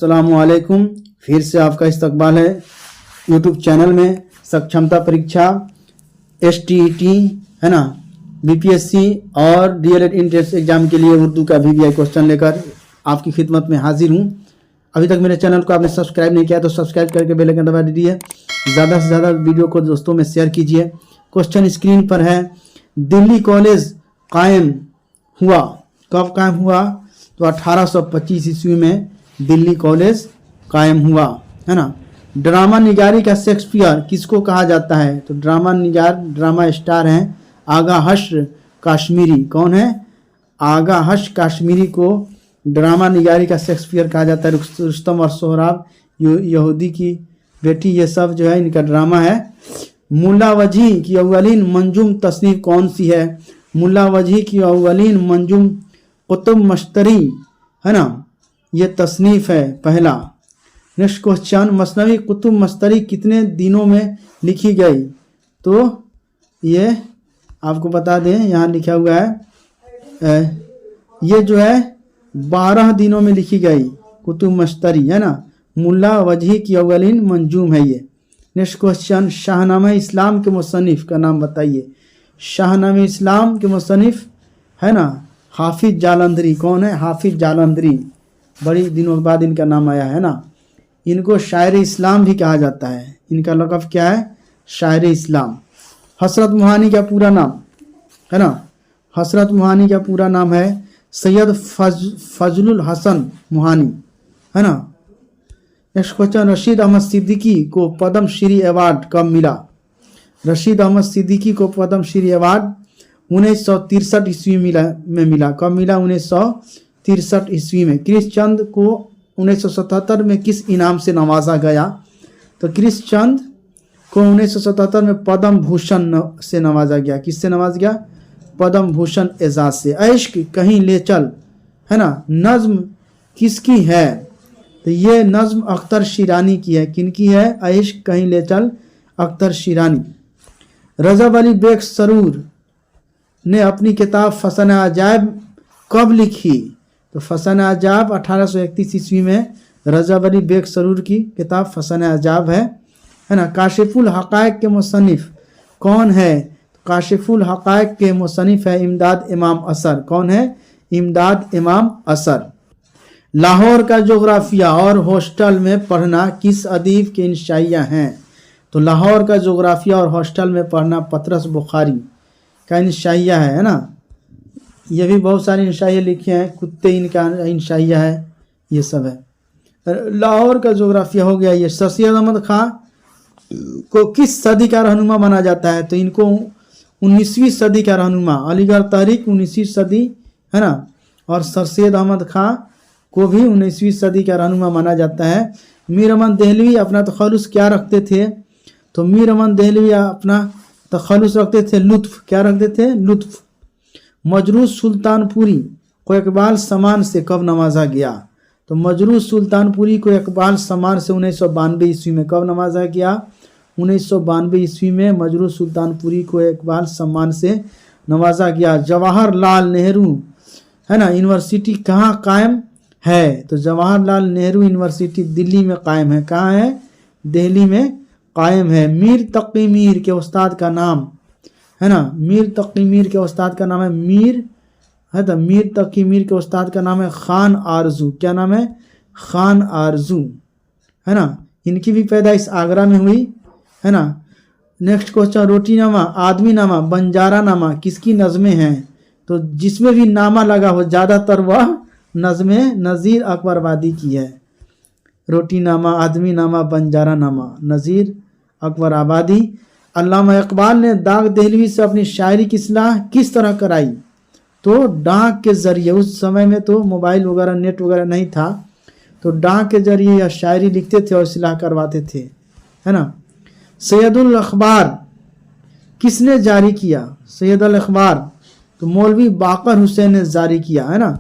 अस्सलामुअलैकुम। फिर से आपका इस्तकबाल है यूट्यूब चैनल में। सक्षमता परीक्षा STET है ना, BPSC और DLED इंट्रेंस एग्जाम के लिए उर्दू का VVI क्वेश्चन लेकर आपकी खिदमत में हाजिर हूँ। अभी तक मेरे चैनल को आपने सब्सक्राइब नहीं किया तो सब्सक्राइब करके बेल आइकन दबा दीजिए। ज़्यादा से ज़्यादा वीडियो को दोस्तों में शेयर कीजिए। क्वेश्चन स्क्रीन पर है, दिल्ली कॉलेज कायम हुआ, कब कायम हुआ? तो 1825 ईस्वी में दिल्ली कॉलेज कायम हुआ, है ना। ड्रामा निगारी का शेक्सपियर किसको कहा जाता है? तो ड्रामा निगार, ड्रामा स्टार हैं आगा हश्र काश्मीरी। कौन है? आगा हश्र काश्मीरी को ड्रामा निगारी का शेक्सपियर कहा जाता है। रुस्तम और सोहराब, यहूदी की बेटी, ये सब जो है इनका ड्रामा है। मुल्ला वजही की अव्वलीन मंजूम तसनीफ कौन सी है? मुल्ला वजही की अव्वलीन मंजूम कुतुब मश्तरी, है ना, ये तसनीफ है पहला। नेक्स्ट क्वेश्चन, मसनवी कुतुब मश्तरी कितने दिनों में लिखी गई? तो ये आपको बता दें, यहाँ लिखा हुआ है ये जो है 12 दिनों में लिखी गई कुतुब मश्तरी, है ना। मुल्ला वजही की अव्वलीन मंजूम है ये। नेक्स्ट क्वेश्चन, शाहनामा इस्लाम के मुसन्निफ का नाम बताइए। शाहनामा इस्लाम के मुसन्निफ, है ना, हाफिज जालंधरी। कौन है? हाफिज जालंधरी। बड़ी दिनों के बाद इनका नाम आया है ना। इनको शायर इस्लाम भी कहा जाता है। इनका लक़ब क्या है? शायर इस्लाम। हसरत मोहानी का पूरा नाम, है ना, हसरत मोहानी का पूरा नाम है सैयद फजलुल हसन मोहानी, है ना। नेक्स्ट क्वेश्चन, रशीद अहमद सिद्दीकी को पद्म श्री अवार्ड कब मिला? रशीद अहमद सिद्दीकी को पद्म श्री अवार्ड 1963 ईस्वी में मिला। कब मिला? 1963 ईस्वी में। कृष्णचंद को 1977 में किस इनाम से नवाजा गया? तो कृष्णचंद को 1977 में पद्म भूषण से नवाजा गया। किससे नवाजा गया? पद्म भूषण एजाज से। इश्क कहीं ले चल, है ना, नज्म किसकी है? तो ये नज्म अख्तर शिरानी की है। किनकी है? इश्क कहीं ले चल, अख्तर शिरानी। रजब अली बेग सरूर ने अपनी किताब फसन अजायब कब लिखी? तो फसन अजाब 1831 ईस्वी में रजब अली बेग सरूर की किताब फसन अजाब है ना। काशिफुल हक़ाइक़ के मुसन्निफ कौन है? काशिफुल हक़ाइक़ के मुसन्निफ है इमदाद इमाम असर। कौन है? इमदाद इमाम असर। लाहौर का जोग्राफिया और हॉस्टल में पढ़ना किस अदीब के इंशाइया हैं? तो लाहौर का जोग्राफिया और हॉस्टल में पढ़ना पतरस बुखारी का इंशाइया है ना। ये भी बहुत सारे इंशाइया लिखे हैं, कुत्ते इनका इंशाइया है, ये सब है। लाहौर का जोग्राफिया हो गया ये। सैयद अहमद खां को किस सदी का रहनुमा माना जाता है? तो इनको 19वीं सदी का रहनुमा, अलीगढ़ तहरीक 19वीं सदी, है ना। और सैयद अहमद खां को भी 19वीं सदी का रहनुमा माना जाता है। मीर अमन देहलवी अपना तखल्लुस क्या रखते थे? तो मीर अमन देहलवी अपना तखल्लुस रखते थे लुत्फ। क्या रखते थे? लुत्फ। मजरूह सुल्तानपुरी को इकबाल समान से कब नवाजा गया? तो मजरूह सुल्तानपुरी को इकबाल समान से 1992 ईस्वी में कब नवाजा गया? 1992 ईस्वी में मजरूह सुल्तानपुरी को इकबाल सम्मान से नवाजा गया। जवाहरलाल नेहरू, है ना, यूनिवर्सिटी कहाँ कायम है? तो जवाहरलाल नेहरू यूनिवर्सिटी दिल्ली में कायम है। कहाँ है? दिल्ली में कायम है। मीर तक़ी मीर के उस्ताद का नाम, है ना, मीर तक़ी मीर के उस्ताद का नाम है मीर, है तो मीर तक़ी मीर के उस्ताद का नाम है खान आरजू। क्या नाम है? खान आरजू, है ना। इनकी भी पैदाइश आगरा में हुई, है ना। नेक्स्ट क्वेश्चन, रोटी नामा, आदमी नामा, बंजारा नामा किसकी नज़में हैं? तो जिसमें भी नामा लगा हो ज़्यादातर वह नज़में नज़ीर अकबराबादी की है। रोटी नामा, आदमी नामा, बंजारा नामा, नज़ीर अकबराबादी। अल्लामा इकबाल ने दाग देहलवी से अपनी शायरी की इस्लाह किस तरह कराई? तो डाक के ज़रिए। उस समय में तो मोबाइल वगैरह, नेट वगैरह नहीं था, तो डाक के ज़रिए यह शायरी लिखते थे और इस्लाह करवाते थे, है ना। सैयदुल अखबार किसने जारी किया? सैयदुल अखबार तो मौलवी बाकर हुसैन ने जारी किया, है ना।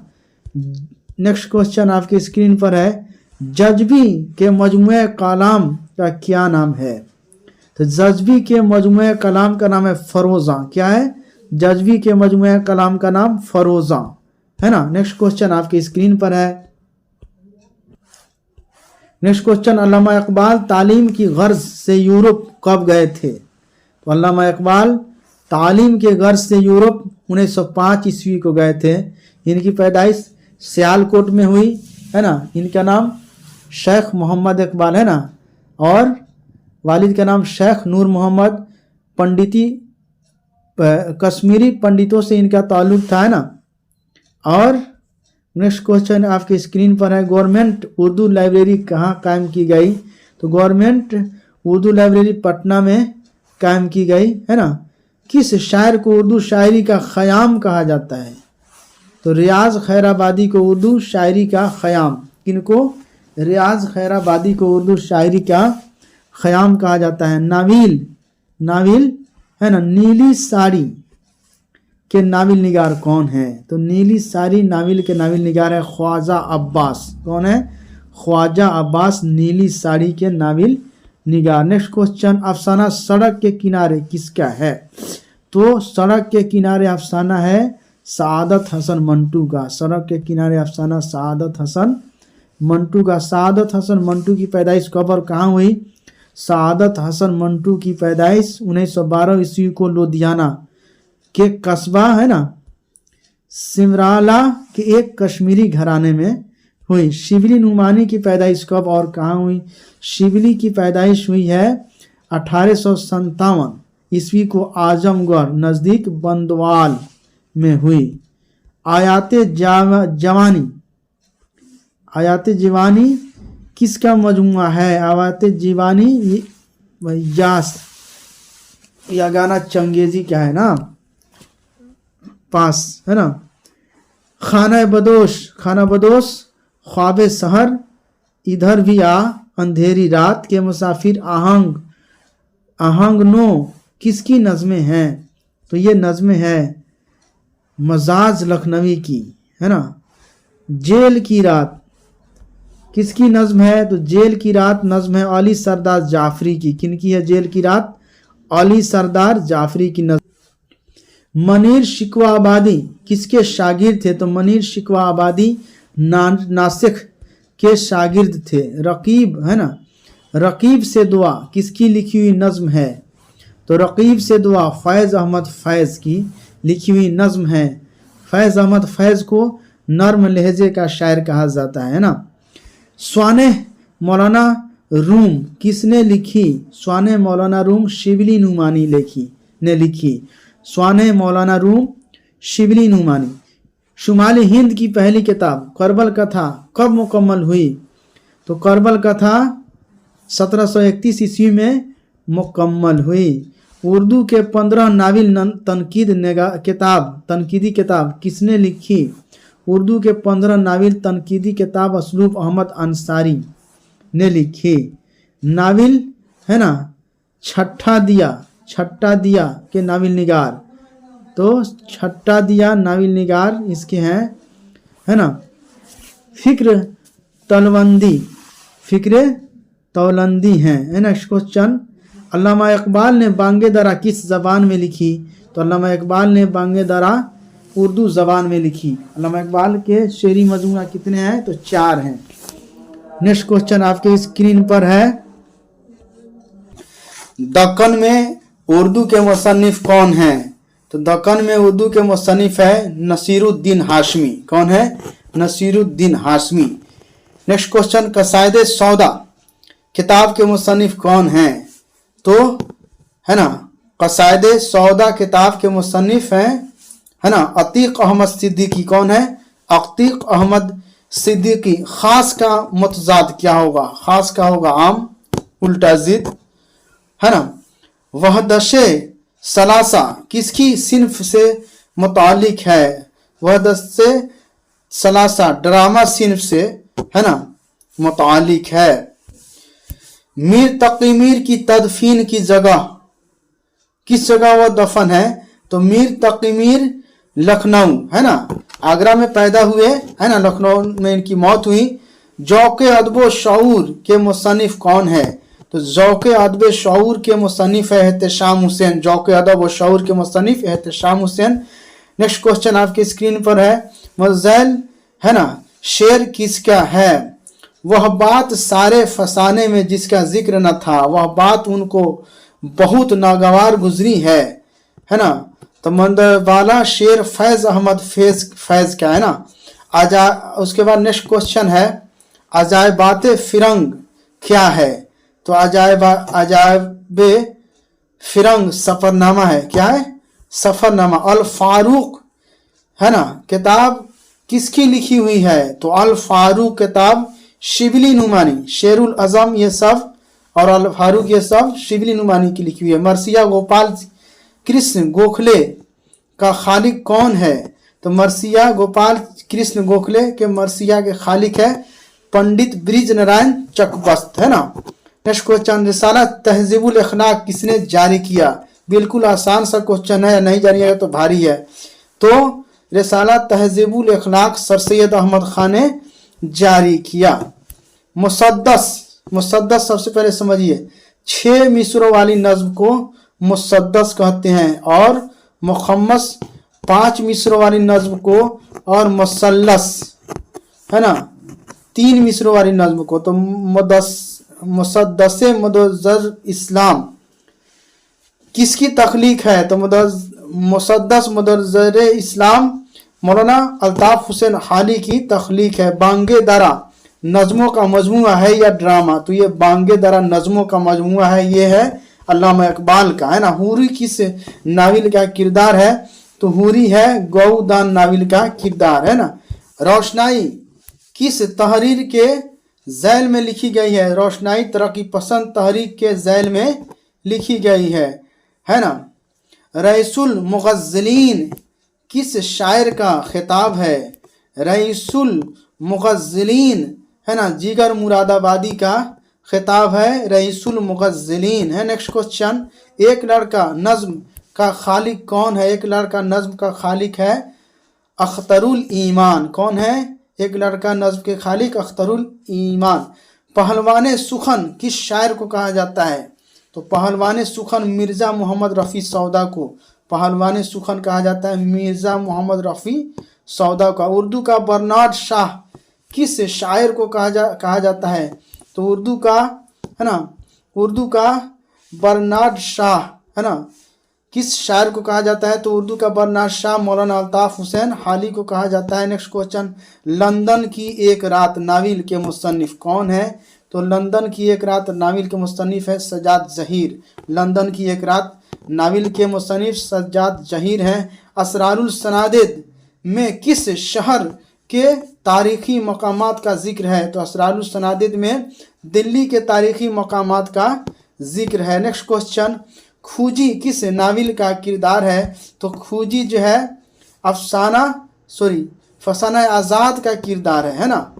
नेक्स्ट क्वेश्चन आपके स्क्रीन पर है, जज्बी के मजमुए कलाम का क्या नाम है? तो जज्बी के मजमुए कलाम का नाम है फरोज़ा। क्या है? जज्बी के मजमुए कलाम का नाम फरोज़ा, है ना। नेक्स्ट क्वेश्चन आपके स्क्रीन पर है, नेक्स्ट क्वेश्चन, अल्लामा इकबाल तालीम की गर्ज से यूरोप कब गए थे? तो अल्लामा इकबाल तालीम के गर्ज से यूरोप 1905 ईस्वी को गए थे। इनकी पैदाइश सियालकोट में हुई, है ना। इनका नाम शेख मोहम्मद इकबाल है ना, और वालिद का नाम शेख नूर मोहम्मद। पंडिती कश्मीरी पंडितों से इनका ताल्लुक था, है ना। और नेक्स्ट क्वेश्चन आपके स्क्रीन पर है, गवर्नमेंट उर्दू लाइब्रेरी कहाँ कायम की गई? तो गवर्नमेंट उर्दू लाइब्रेरी पटना में कायम की गई, है ना। किस शायर को उर्दू शायरी का ख़याम कहा जाता है? तो रियाज खैराबादी को उर्दू शायरी का ख़याम, किनको? रियाज खैराबादी को उर्दू शायरी का ख़याम कहा जाता है। नाविल है ना, नीली साड़ी के नाविल निगार कौन है? तो नीली साड़ी नाविल के नाविल निगार है ख्वाजा अब्बास। कौन है? ख्वाजा अब्बास नीली साड़ी के नाविल निगार। नेक्स्ट क्वेश्चन, अफसाना सड़क के किनारे किसका है? तो सड़क के किनारे अफसाना है सआदत हसन मंटू का। सड़क के किनारे अफसाना सआदत हसन मंटू का। सआदत हसन मंटू की पैदाइश कब और कहाँ हुई? सआदत हसन मंटू की पैदाइश 1912 ईस्वी को लुधियाना के कस्बा, है ना, सिमराला के एक कश्मीरी घराने में हुई। शिबली नुमानी की पैदाइश कब और कहाँ हुई? शिबली की पैदाइश हुई है 1857 ईस्वी को आजमगढ़ नज़दीक बंदवाल में हुई। आयाते जवानी किसका मजमुआ है? आयाते जीवानी यास, या गाना चंगेजी क्या है ना, पास, है ना। खाना बदोश ख्वाबे सहर, इधर भी आ, अंधेरी रात के मुसाफिर, आहंग नो किसकी नज़में हैं? तो ये नज़में है मजाज लखनवी की, है ना। जेल की रात किसकी नज़म है? तो जेल की रात नज़म है अली सरदार जाफरी की। किनकी है जेल की रात? अली सरदार जाफरी की नज़म। मनीर शिकवा आबादी किसके शागिर्द थे? तो मनीर शिकवा आबादी नासिक के शागिर्द थे। रकीब, है ना, रकीब से दुआ किसकी लिखी हुई नज़म है? तो रकीब से दुआ फैज़ अहमद फैज़ की लिखी हुई नज़म है। फैज़ अहमद फैज़ को नर्म लहजे का शायर कहा जाता है ना। स्वाने मौलाना रूम किसने लिखी? स्वाने मौलाना रूम शिबली नुमानी ने लिखी। स्वाने मौलाना रूम शिबली नुमानी। शुमाली हिंद की पहली किताब करबल कथा कब मुकम्मल हुई? तो करबल कथा 1731 ईस्वी में मुकम्मल हुई। उर्दू के 15 नाविल तनकीदी किताब किसने लिखी? उर्दू के 15 नाविल तनकीदी किताब असलूब अहमद अंसारी ने लिखी। नाविल, है ना, छठा दिया के नाविल निगार, तो छठा दिया नाविल निगार इसके हैं, है ना। फिक्र तौलंदी हैं, है ना। क्वेश्चन, अल्लामा इकबाल ने बांगे दरा किस ज़बान में लिखी? तो अल्लामा इकबाल ने बांगे दरा उर्दू ज़बान में लिखी। अल्लामा इकबाल के शेरी मजमूआ कितने हैं? तो 4 हैं। नेक्स्ट क्वेश्चन आपके स्क्रीन पर है, दक्कन में उर्दू के मुसन्निफ कौन हैं? तो दक्कन में उर्दू के मुसन्निफ है नसीरुद्दीन हाशमी। कौन है? नसीरुद्दीन हाशमी। नेक्स्ट क्वेश्चन, कसायदे सौदा किताब के मुसन्निफ कौन हैं? तो, है ना, कसायदे सौदा किताब के मुसन्निफ हैं, है ना, अतीक अहमद सिद्दीकी। कौन है? अतीक अहमद सिद्दीकी। खास का मुतजाद क्या होगा? खास का होगा आम, उल्टा जिद, है ना। वहदशे सलासा किसकी सिन्फ से मुतालिक है? वहदशे सलासा ड्रामा सिन्फ से, है ना, मुतालिक है। मीर तकी मीर की तदफीन की जगह किस जगह वह दफन है? तो मीर तकी मीर लखनऊ, है ना, आगरा में पैदा हुए, है ना, लखनऊ में इनकी मौत हुई। जौके अदब शऊर के मुसन्निफ कौन है? तो जौके अदब शऊर के मुसन्निफ है एहतशाम हुसैन। जौके अदब शऊर के मुसन्निफ एहतशाम हुसैन। नेक्स्ट क्वेश्चन आपके स्क्रीन पर है, मुज़ैल, है ना, शेर किसका है? वह बात सारे फसाने में जिसका जिक्र न था, वह बात उनको बहुत नागवार गुजरी है ना। तो मंदरवाला शेर फैज अहमद फैज क्या है ना। उसके बाद नेक्स्ट क्वेश्चन है अजायबात फिरंग क्या है। तो अजायब फिरंग सफरनामा है। क्या है? सफरनामा। अल फारूक है ना किताब किसकी लिखी हुई है? तो अल फारूक किताब शिबली नुमानी, शेरुल अजम ये सब और अल फारूक ये सब शिबली नुमानी की लिखी हुई है। मर्सिया गोपाल कृष्ण गोखले का खालिक कौन है? तो मर्सिया गोपाल कृष्ण गोखले के मर्सिया के खालिक है पंडित ब्रिज नारायण चकबस्त है ना। नेक्स्ट क्वेश्चन, रिसाला तहजीबुल अखलाक किसने जारी किया? बिल्कुल आसान सा क्वेश्चन है, नहीं जानिएगा तो भारी है। तो रिसाला तहजीबुल अखलाक सर सैयद अहमद खान ने जारी किया। मुसद्दस सबसे पहले समझिए, 6 मिसरों वाली नज्म को मुसद्दस कहते हैं और मुखम्मस 5 मिसरों वाली नज्म को और मुसल्लस है ना 3 मिसरों वाली नज्म को। तो मुसद्दस मुदज्जर इस्लाम किसकी तख्लीक है? तो मुसद्दस मुदज्जर इस्लाम मौलाना अल्ताफ हुसैन हाली की तख्लीक है। बांगे दरा नज़मों का मजमुआ है या ड्रामा? तो ये बांगे दरा नज़मों का मजमुआ है, ये है अल्लामा इकबाल का है ना। हुरी किस नाविल का किरदार है? तो हुरी है गौदान नाविल का किरदार है ना। रोशनाई किस तहरीर के झैल में लिखी गई है? रोशनाई तरक्की पसंद तहरीक के झैल में लिखी गई है ना। रईसुल मुग़ज़्ज़लीन किस शायर का खिताब है? रईसुल मुग़ज़्ज़लीन है ना जिगर मुरादाबादी का खिताब है रईसुल मुग़ज़्ज़लीन है। नेक्स्ट क्वेश्चन, एक लड़का नज्म का खालिक कौन है? एक लड़का नज्म का खालिक है अख्तरुल ईमान। कौन है? एक लड़का नज्म के खालिक अख्तरुल ईमान। पहलवान सुखन किस शायर को कहा जाता है? तो पहलवान सुखन मिर्ज़ा मोहम्मद रफ़ी सौदा को पहलवान सुखन कहा जाता है, मिर्ज़ा मोहम्मद रफ़ी सौदा का। उर्दू का बर्नार्ड शाह किस शायर को कहा जाता है? तो उर्दू का है ना उर्दू का बर्नार्ड शाह है ना किस शायर को कहा जाता है? तो उर्दू का बर्नार्ड शाह मौलाना अल्ताफ हुसैन हाली को कहा जाता है। नेक्स्ट क्वेश्चन, लंदन की एक रात नाविल के मुसन्निफ कौन है? तो लंदन की एक रात नाविल के मुसन्निफ है सज्जाद ज़हीर। लंदन की एक रात नाविल के मुसन्निफ सज्जाद ज़हीर हैं। असरारुल सनादिद में किस शहर के तारीख़ी मकामात का जिक्र है? तो असरारुल सनादिद में दिल्ली के तारीख़ी मकामात का जिक्र है। नेक्स्ट क्वेश्चन, खूजी किस नाविल का किरदार है? तो खूजी जो है फसाना आज़ाद का किरदार है ना।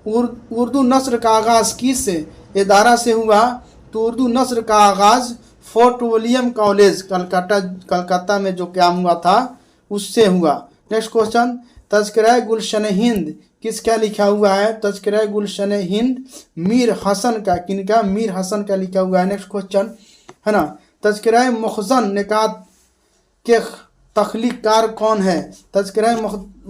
उर्दू नस्र का आगाज़ किस इदारा से हुआ? तो उर्दू नस्र का आगाज़ फोर्ट विलियम कॉलेज कलकत्ता में जो क्याम हुआ था उससे हुआ। नेक्स्ट क्वेश्चन, तज़किरा गुलशन हिंद किसका लिखा हुआ है? तज़किरा गुलशन हिंद मीर हसन का, किनका? मीर हसन का लिखा हुआ है। नेक्स्ट क्वेश्चन है ना, तज़किरा मुखज़न निकात के तख्लीक़कार कौन है? तज़किरा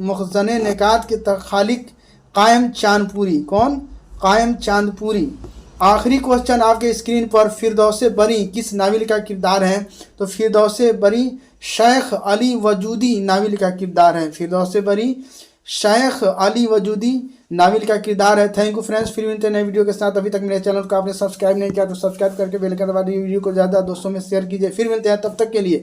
मुखज़न निकात के खालिक कायम चांदपुरी। कौन? कायम चांदपुरी। आखिरी क्वेश्चन आपके स्क्रीन पर, फिरदौसे बरी किस नाविल का किरदार है? तो फिरदौसे बरी शेख अली वजूदी नाविल का किरदार है। फिरदौसे बरी शेख अली वजूदी नाविल का किरदार है। थैंक यू फ्रेंड्स, फिर मिलते हैं नए वीडियो के साथ। अभी तक मेरे चैनल को आपने सब्सक्राइब नहीं किया तो सब्सक्राइब करके बेल आइकन दबा दीजिए। वीडियो को ज़्यादा दोस्तों में शेयर कीजिए। फिर मिलते हैं, तब तक के लिए।